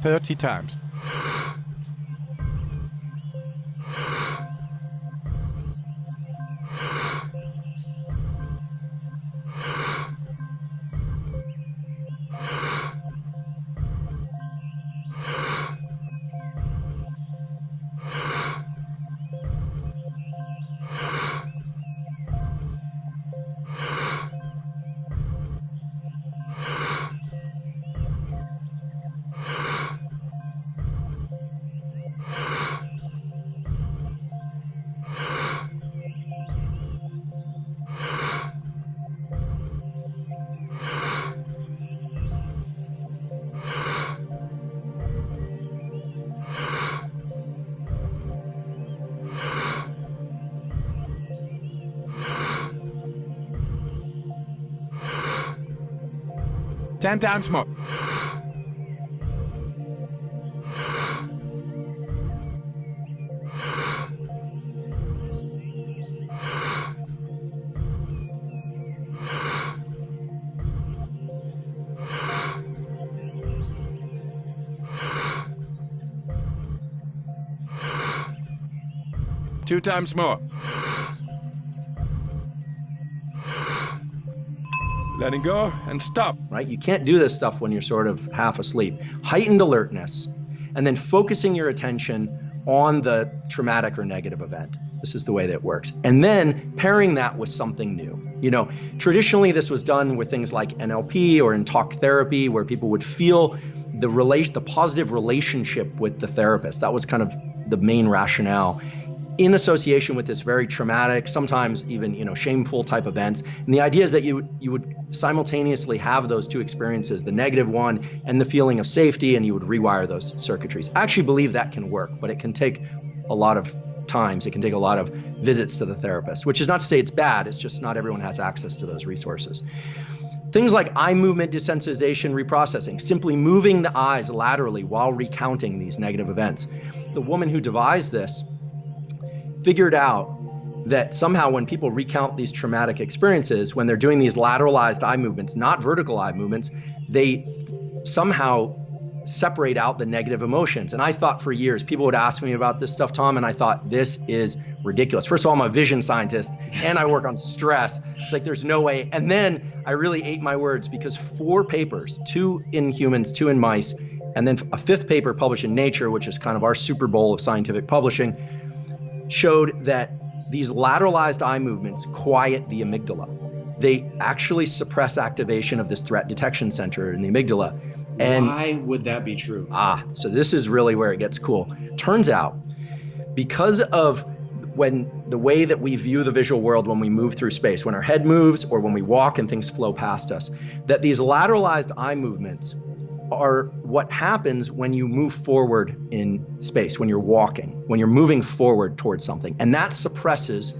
30 times. Ten times more. Two times more. Letting go and stop. Right? You can't do this stuff when you're sort of half asleep. Heightened alertness, and then focusing your attention on the traumatic or negative event. This is the way that it works. And then pairing that with something new. You know, traditionally this was done with things like NLP or in talk therapy, where people would feel the positive relationship with the therapist. That was kind of the main rationale, in association with this very traumatic, sometimes even, you know, shameful type events. And the idea is that you would simultaneously have those two experiences, the negative one and the feeling of safety, and you would rewire those circuitries. I actually believe that can work, but it can take a lot of times. It can take a lot of visits to the therapist, which is not to say it's bad. It's just not everyone has access to those resources. Things like eye movement desensitization reprocessing, simply moving the eyes laterally while recounting these negative events. The woman who devised this figured out that somehow when people recount these traumatic experiences, when they're doing these lateralized eye movements, not vertical eye movements, they somehow separate out the negative emotions. And I thought for years, people would ask me about this stuff, Tom, and I thought, this is ridiculous. First of all, I'm a vision scientist and I work on stress. It's like, there's no way. And then I really ate my words, because 4 papers, 2 in humans, 2 in mice, and then a 5th paper published in Nature, which is kind of our Super Bowl of scientific publishing, showed that these lateralized eye movements quiet the amygdala. They actually suppress activation of this threat detection center in the amygdala. And why would that be true? So this is really where it gets cool. Turns out, because of the way that we view the visual world when we move through space, when our head moves or when we walk and things flow past us, that these lateralized eye movements are what happens when you move forward in space, when you're walking, when you're moving forward towards something. And that suppresses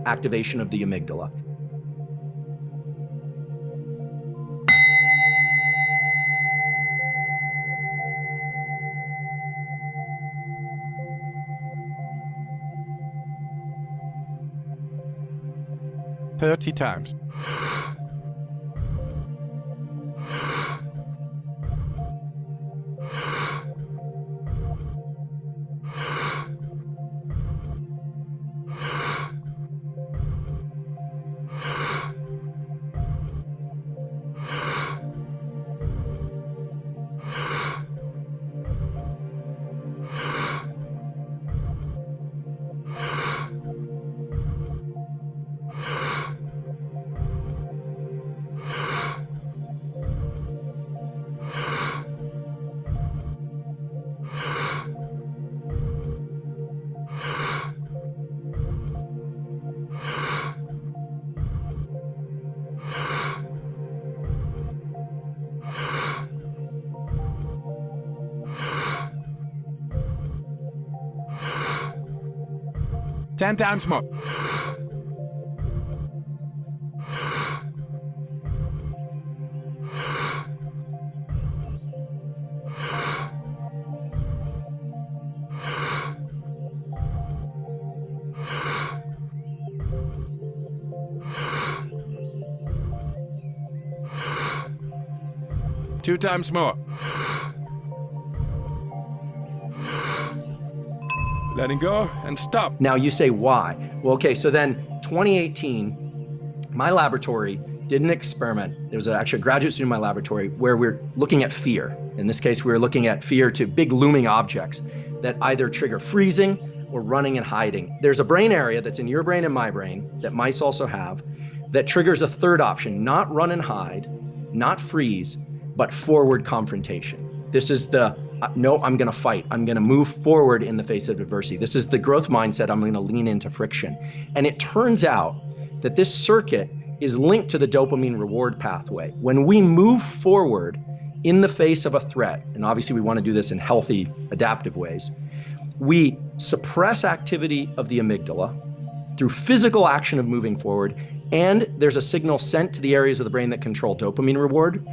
activation of the amygdala. Thirty times. Ten times more. Two times more. letting go, and stop. Now you say why? Well, okay, so then 2018, my laboratory did an experiment. There was actually a graduate student in my laboratory where we're looking at fear. In this case, we were looking at fear to big looming objects that either trigger freezing or running and hiding. There's a brain area that's in your brain and my brain that mice also have that triggers a third option, not run and hide, not freeze, but forward confrontation. This is the, no, I'm gonna fight. I'm gonna move forward in the face of adversity. This is the growth mindset. I'm gonna lean into friction. And it turns out that this circuit is linked to the dopamine reward pathway. When we move forward in the face of a threat, and obviously we wanna do this in healthy, adaptive ways, we suppress activity of the amygdala through physical action of moving forward, and there's a signal sent to the areas of the brain that control dopamine reward.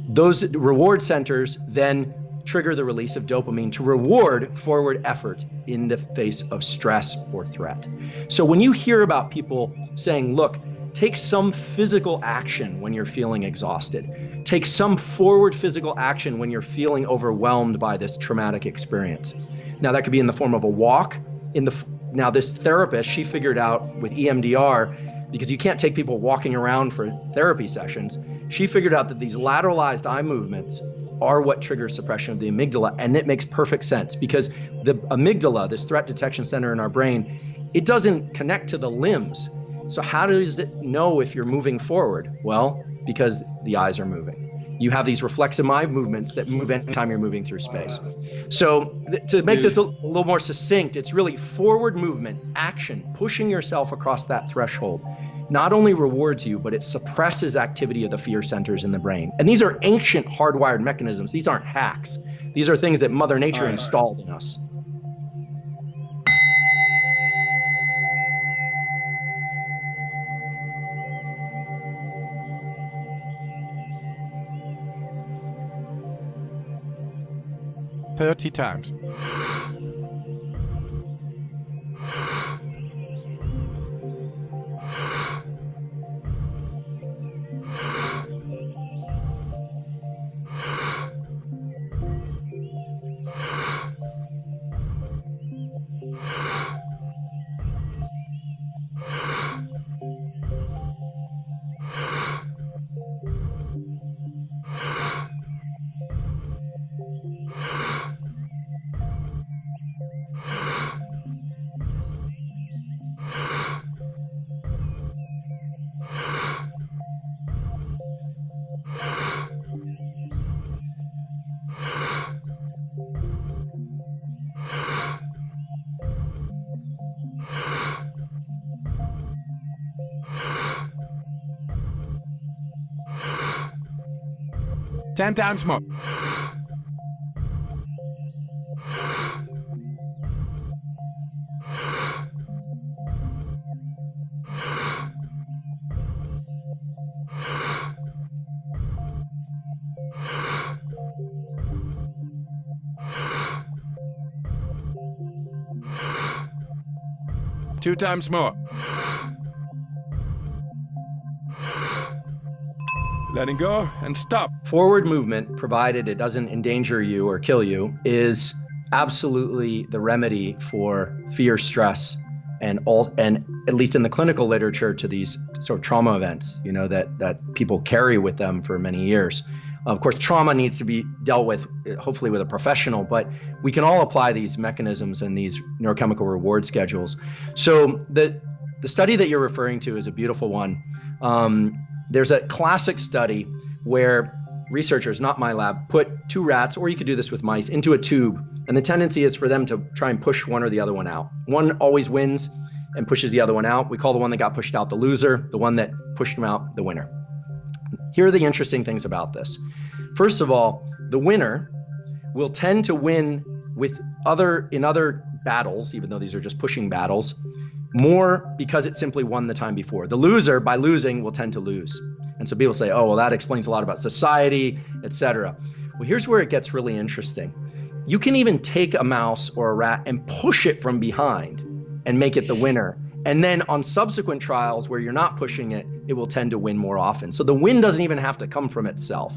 Those reward centers then trigger the release of dopamine to reward forward effort in the face of stress or threat. So when you hear about people saying, look, take some physical action when you're feeling exhausted, take some forward physical action when you're feeling overwhelmed by this traumatic experience. Now that could be in the form of a walk. Now this therapist, she figured out with EMDR, because you can't take people walking around for therapy sessions, she figured out that these lateralized eye movements are what triggers suppression of the amygdala. And it makes perfect sense because the amygdala, this threat detection center in our brain, it doesn't connect to the limbs. So how does it know if you're moving forward? Well, because the eyes are moving. You have these reflexive eye movements that move anytime you're moving through space. So to make this a little more succinct, it's really forward movement, action, pushing yourself across that threshold, not only rewards you, but it suppresses activity of the fear centers in the brain. And these are ancient hardwired mechanisms. These aren't hacks. These are things that Mother Nature installed in us. "30 times. Ten times more. Two times more. Letting go and stop. Forward movement, provided it doesn't endanger you or kill you, is absolutely the remedy for fear, stress, and at least in the clinical literature, to these sort of trauma events, you know, that people carry with them for many years. Of course, trauma needs to be dealt with, hopefully with a professional, but we can all apply these mechanisms and these neurochemical reward schedules. So the study that you're referring to is a beautiful one. There's a classic study where researchers, not my lab, put two rats, or you could do this with mice, into a tube. And the tendency is for them to try and push one or the other one out. One always wins and pushes the other one out. We call the one that got pushed out the loser, the one that pushed them out the winner. Here are the interesting things about this. First of all, the winner will tend to win in other battles, even though these are just pushing battles, more because it simply won the time before. The loser, by losing, will tend to lose. And so people say, oh, well, that explains a lot about society, etc. Well, here's where it gets really interesting. You can even take a mouse or a rat and push it from behind and make it the winner. And then on subsequent trials where you're not pushing it, it will tend to win more often. So the win doesn't even have to come from itself.